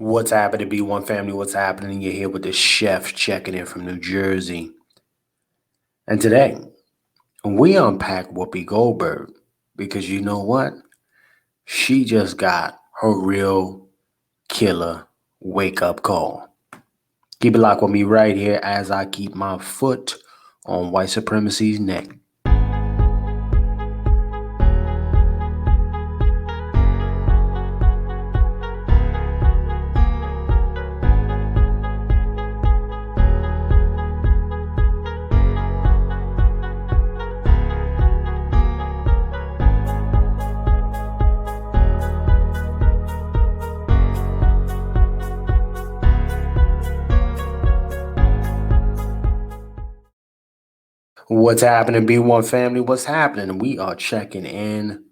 What's happening, B1 family? What's happening? You're here with the chef checking in from New Jersey. And today, we unpack Whoopi Goldberg because you know what? She just got her real killer wake up call. Keep it locked with me right here as I keep my foot on white supremacy's neck. What's happening, B1 family? What's happening? We are checking in.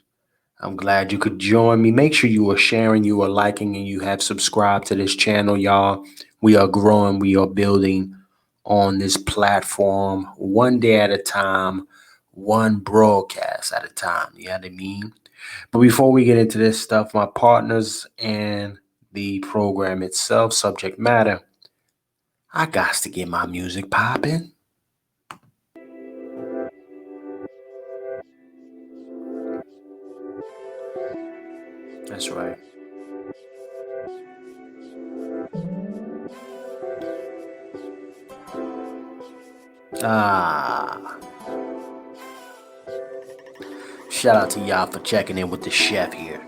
I'm glad you could join me. Make sure you are sharing, you are liking, and you have subscribed to this channel, y'all. We are growing, we are building on this platform one day at a time, one broadcast at a time. You know what I mean? But before we get into this stuff, my partners and the program itself, subject matter, I got to get my music popping. That's right. Ah, shout out to y'all for checking in with the chef here.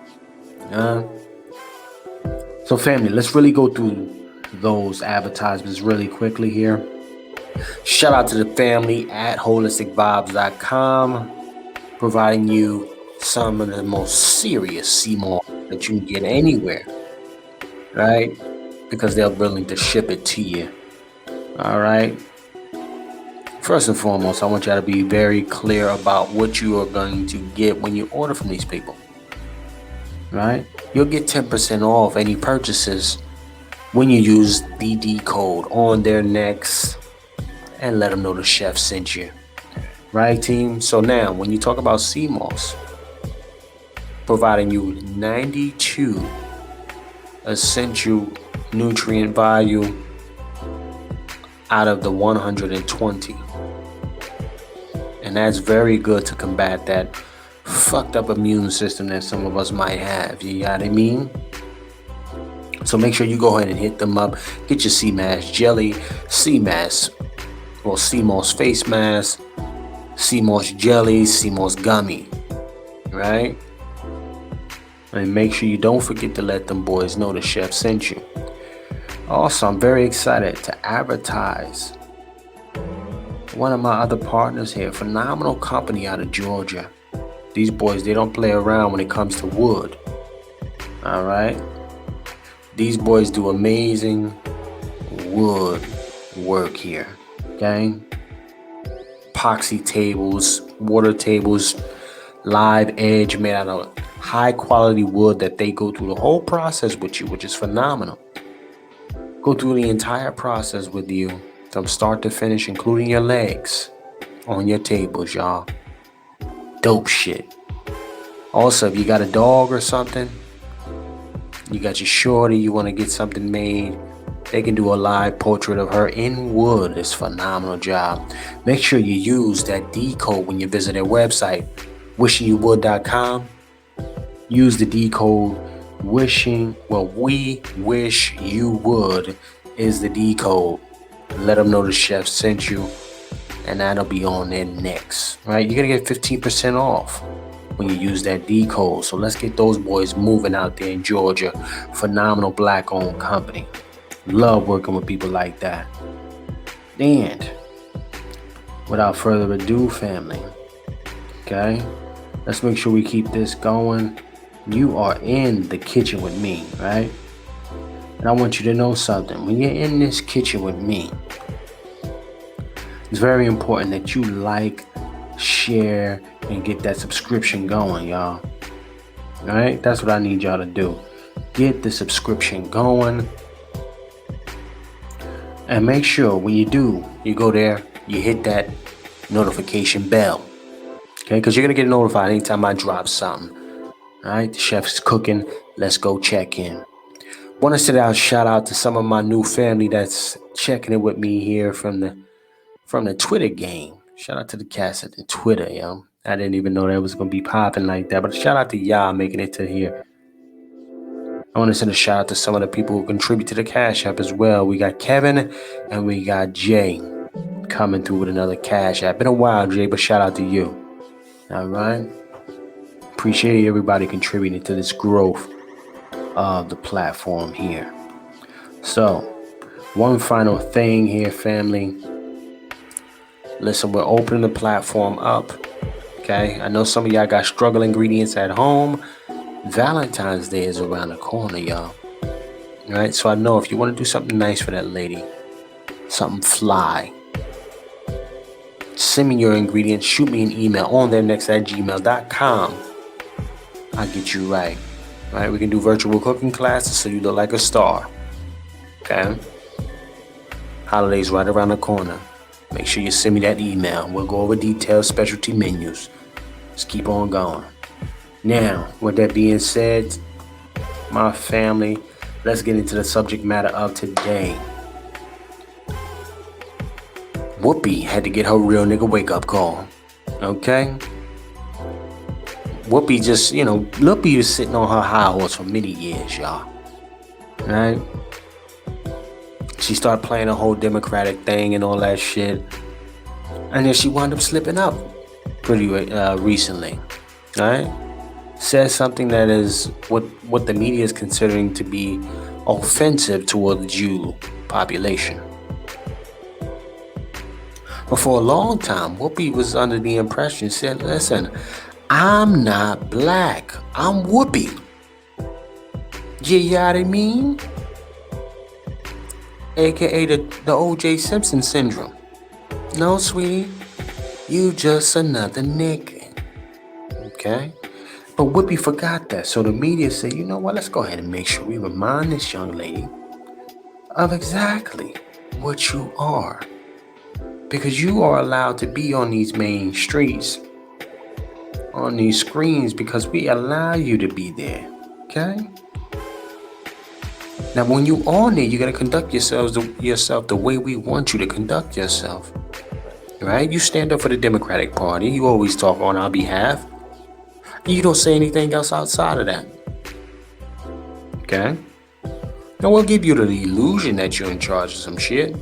So family, let's really go through those advertisements really quickly here. Shout out to the family at holisticvibes.com, providing you some of the most serious CMOS that you can get anywhere, right? Because they're willing to ship it to you. All right. First and foremost, I want y'all to be very clear about what you are going to get when you order from these people. Right? You'll get 10% off any purchases when you use the D code on their necks and let them know the chef sent you. Right, team? So now, when you talk about CMOS, providing you 92 essential nutrient value out of the 120. And that's very good to combat that fucked up immune system that some of us might have. You know what I mean? So make sure you go ahead and hit them up. Get your CMOS jelly, CMOS face mask, CMOS jelly, CMOS gummy. Right? And make sure you don't forget to let them boys know the chef sent you. Also, I'm very excited to advertise one of my other partners here, phenomenal company out of Georgia. These boys, they don't play around when it comes to wood. All right? These boys do amazing wood work here. Okay? Epoxy tables, water tables, live edge made out of high quality wood that they go through the whole process with you, which is phenomenal. Go through the entire process with you from start to finish, including your legs on your tables, y'all. Dope shit. Also, if you got a dog or something, you got your shorty, you want to get something made, they can do a live portrait of her in wood. It's a phenomenal job. Make sure you use that D code when you visit their website, wishingyouwould.com. Use the D code we wish you would is the D code. Let them know the chef sent you, and that'll be on their necks, right? You're gonna get 15% off when you use that D code. So let's get those boys moving out there in Georgia. Phenomenal black-owned company. Love working with people like that. And without further ado, family, okay, let's make sure we keep this going. You are in the kitchen with me, right? And I want you to know something. When you're in this kitchen with me, it's very important that you like, share, and get that subscription going, y'all. All right? That's what I need y'all to do. Get the subscription going. And make sure when you do, you go there, you hit that notification bell. Okay? Because you're going to get notified anytime I drop something. All right? The chef's cooking. Let's go check in. Want to send out a shout out to some of my new family that's checking it with me here from the Twitter game. Shout out to the cast at the Twitter, yo. I didn't even know that was gonna be popping like that, but shout out to y'all making it to here. I want to send a shout out to some of the people who contribute to the Cash App as well. We got Kevin and we got Jay coming through with another Cash App. Been a while, Jay, but shout out to you. All right. Appreciate everybody contributing to this growth of the platform here. So, one final thing here, family. Listen, we're opening the platform up. Okay. I know some of y'all got struggle ingredients at home. Valentine's Day is around the corner, y'all. All right. So I know if you want to do something nice for that lady, something fly, send me your ingredients. Shoot me an email on theirnext@gmail.com. I'll get you right. All right. We can do virtual cooking classes so you look like a star. Okay. Holidays right around the corner. Make sure you send me that email. We'll go over detailed specialty menus. Let's keep on going. Now, with that being said, my family, let's get into the subject matter of today. Whoopi had to get her real nigga wake-up call. Okay? Whoopi just, Whoopi was sitting on her high horse for many years, y'all. Right? She started playing a whole Democratic thing and all that shit. And then she wound up slipping up pretty recently. Right? Says something that is what the media is considering to be offensive toward the Jew population. But for a long time, Whoopi was under the impression, said, listen, I'm not black. I'm Whoopi. You know what I mean? AKA the O.J. Simpson syndrome. No, sweetie, you just another nigga. Okay? But Whoopi forgot that. So the media said, you know what, let's go ahead and make sure we remind this young lady of exactly what you are. Because you are allowed to be on these main streets, on these screens, because we allow you to be there. Okay? Now, when you're on there, you got to conduct yourself the way we want you to conduct yourself. Right? You stand up for the Democratic Party. You always talk on our behalf. You don't say anything else outside of that. Okay? Now, we'll give you the illusion that you're in charge of some shit.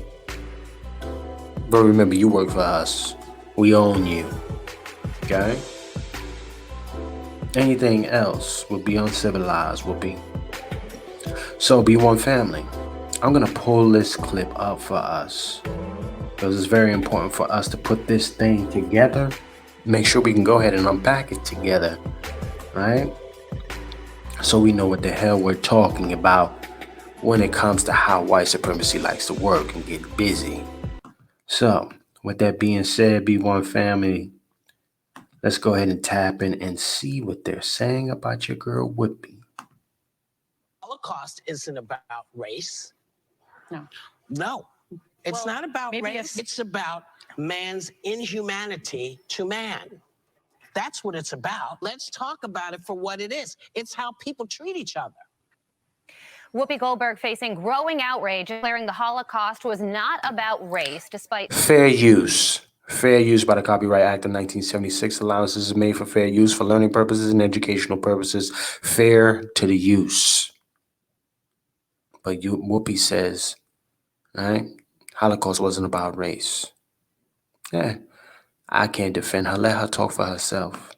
But remember, you work for us. We own you. Okay? Anything else would be uncivilized, will be. So, B1 family, I'm going to pull this clip up for us. Because it's very important for us to put this thing together. Make sure we can go ahead and unpack it together. Right? So we know what the hell we're talking about when it comes to how white supremacy likes to work and get busy. So, with that being said, B1 family, let's go ahead and tap in and see what they're saying about your girl Whoopi. Holocaust isn't about race. No. It's not about race. It's about man's inhumanity to man. That's what it's about. Let's talk about it for what it is. It's how people treat each other. Whoopi Goldberg facing growing outrage, declaring the Holocaust was not about race, despite... Fair use. Fair use by the Copyright Act of 1976. Allowances is made for fair use for learning purposes and educational purposes. Fair to the use. But Whoopi says, right, Holocaust wasn't about race. Yeah, I can't defend her. Let her talk for herself.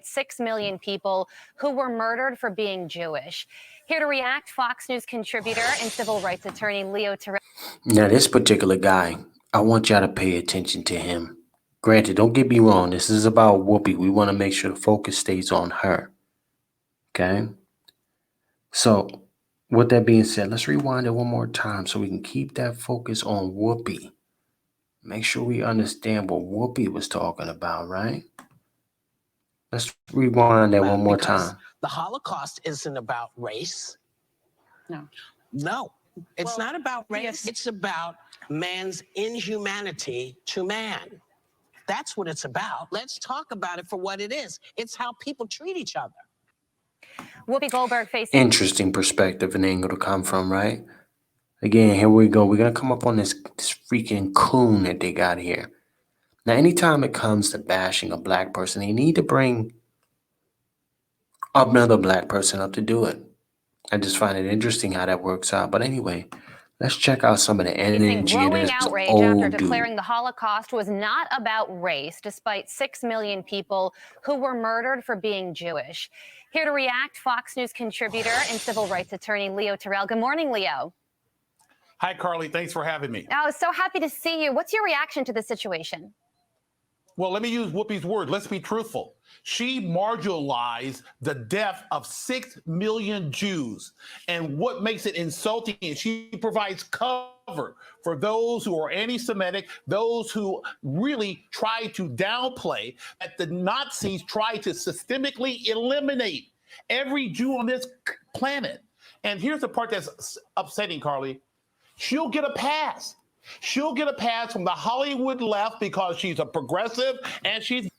6 million people who were murdered for being Jewish. Here to react, Fox News contributor and civil rights attorney Leo Terrell. Now, this particular guy, I want y'all to pay attention to him. Granted, don't get me wrong. This is about Whoopi. We want to make sure the focus stays on her. Okay? So, with that being said, let's rewind it one more time so we can keep that focus on Whoopi. Make sure we understand what Whoopi was talking about, right? Let's rewind that one more time. The Holocaust isn't about race. No. It's not about race. It's about man's inhumanity to man. That's what it's about. Let's talk about it for what it is. It's how people treat each other. Whoopi Goldberg facing Interesting perspective and angle to come from, right? Again, here we go. We're going to come up on this freaking coon that they got here. Now, anytime it comes to bashing a black person, they need to bring another black person up to do it. I just find it interesting how that works out. But anyway, let's check out some of the energy of growing this outrage old after dude. declaring the Holocaust was not about race, despite 6 million people who were murdered for being Jewish. Here to react, Fox News contributor and civil rights attorney Leo Terrell. Good morning, Leo. Hi, Carly. Thanks for having me. I was so happy to see you. What's your reaction to the situation? Well, let me use Whoopi's word. Let's be truthful. She marginalized the death of 6 million Jews. And what makes it insulting is she provides cover for those who are anti-Semitic, those who really try to downplay that the Nazis tried to systemically eliminate every Jew on this planet. And here's the part that's upsetting, Carly. She'll get a pass. She'll get a pass from the Hollywood left because she's a progressive and she's.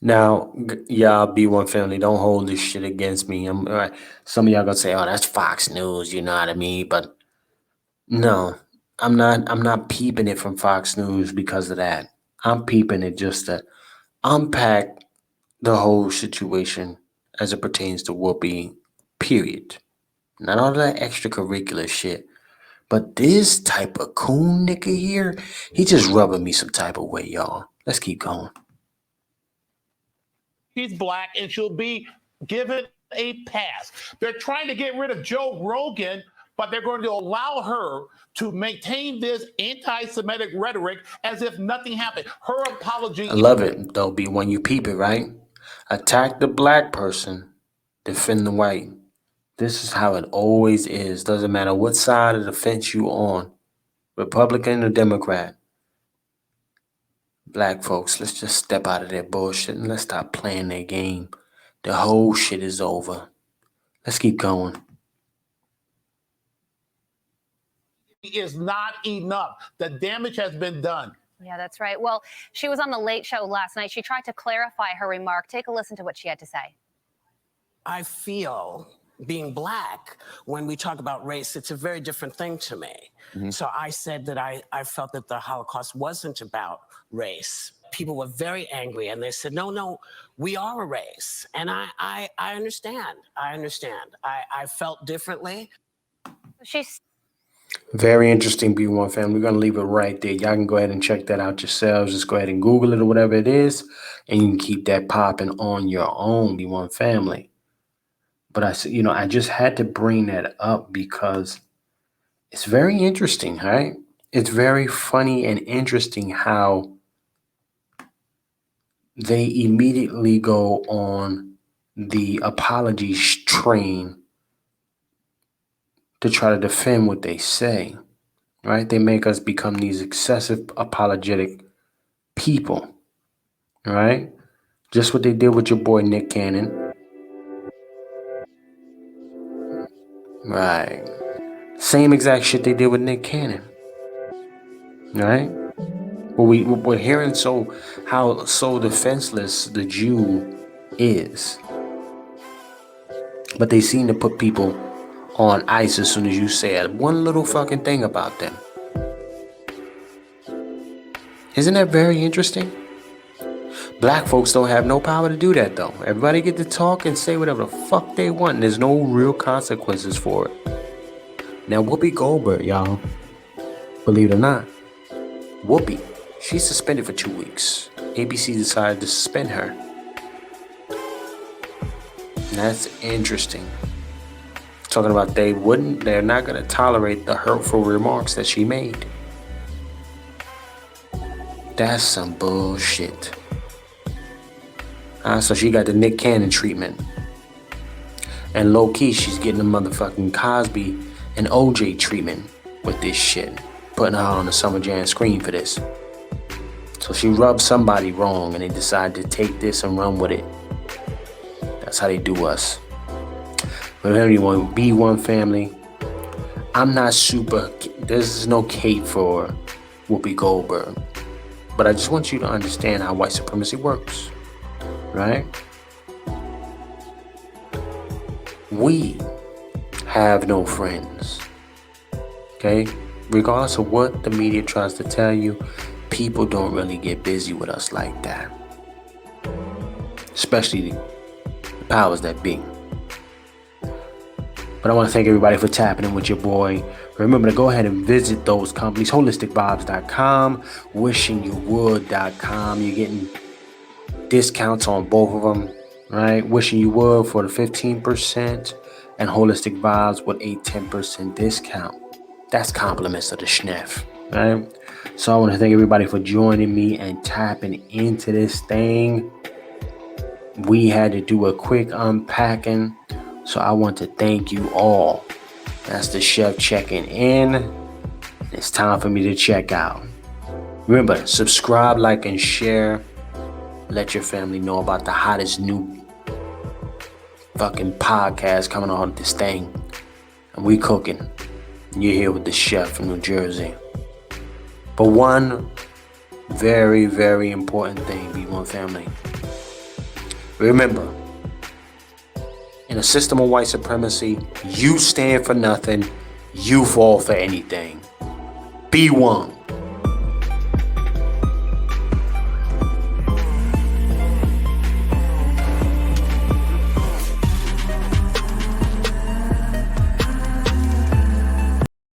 Now, y'all B1 family, don't hold this shit against me. Some of y'all gonna say, "Oh, that's Fox News," you know what I mean? But no, I'm not. I'm not peeping it from Fox News because of that. I'm peeping it just to unpack the whole situation as it pertains to Whoopi. Period. Not all that extracurricular shit. But this type of coon nigga here, he just rubbing me some type of way, y'all. Let's keep going. She's black and she'll be given a pass. They're trying to get rid of Joe Rogan, but they're going to allow her to maintain this anti-Semitic rhetoric as if nothing happened. Her apology. I love it, though, B, when you peep it, right? Attack the black person, defend the white. This is how it always is. Doesn't matter what side of the fence you on, Republican or Democrat. Black folks, let's just step out of their bullshit and let's stop playing their game. The whole shit is over. Let's keep going. Is not enough. The damage has been done. Yeah, that's right. Well, she was on the Late Show last night. She tried to clarify her remark. Take a listen to what she had to say. I feel being black, when we talk about race, it's a very different thing to me. So I said that I felt that the Holocaust wasn't about race. People were very angry and they said, no, we are a race. And I understand. I felt differently. She's Very interesting, B1 family. We're going to leave it right there. Y'all can go ahead and check that out yourselves. Just go ahead and Google it or whatever it is. And you can keep that popping on your own, B1 family. But I just had to bring that up because it's very interesting, right? It's very funny and interesting how they immediately go on the apologies train to try to defend what they say, right? They make us become these excessive apologetic people, right? Just what they did with your boy Nick Cannon. Right. Same exact shit they did with Nick Cannon. Right? Well, we're hearing how defenseless the Jew is. But they seem to put people on ice as soon as you say one little fucking thing about them. Isn't that very interesting? Black folks don't have no power to do that, though. Everybody get to talk and say whatever the fuck they want, and there's no real consequences for it. Now, Whoopi Goldberg, y'all, believe it or not, Whoopi, she's suspended for 2 weeks. ABC decided to suspend her. And that's interesting. Talking about they're not going to tolerate the hurtful remarks that she made. That's some bullshit. So she got the Nick Cannon treatment. And low-key, she's getting the motherfucking Cosby and OJ treatment with this shit. Putting her on the Summer Jam screen for this. So she rubbed somebody wrong and they decided to take this and run with it. That's how they do us. But anyway, B1 family, I'm not there's no cape for Whoopi Goldberg. But I just want you to understand how white supremacy works. Right? We have no friends. Okay? Regardless of what the media tries to tell you, people don't really get busy with us like that. Especially the powers that be. But I want to thank everybody for tapping in with your boy. Remember to go ahead and visit those companies, holisticvibes.com, wishingyourwould.com. You're getting discounts on both of them, right? Wishing You Would for the 15% and Holistic Vibes with a 10% discount. That's compliments to the schneff, right? So I want to thank everybody for joining me and tapping into this thing. We had to do a quick unpacking, so I want to thank you all. That's the chef checking in. It's time for me to check out. Remember, subscribe, like, and share. Let your family know about the hottest new fucking podcast coming on this thing. And we cooking. You're here with the chef from New Jersey. But one very, very important thing, B1 family. Remember, in a system of white supremacy, you stand for nothing, you fall for anything. Be one.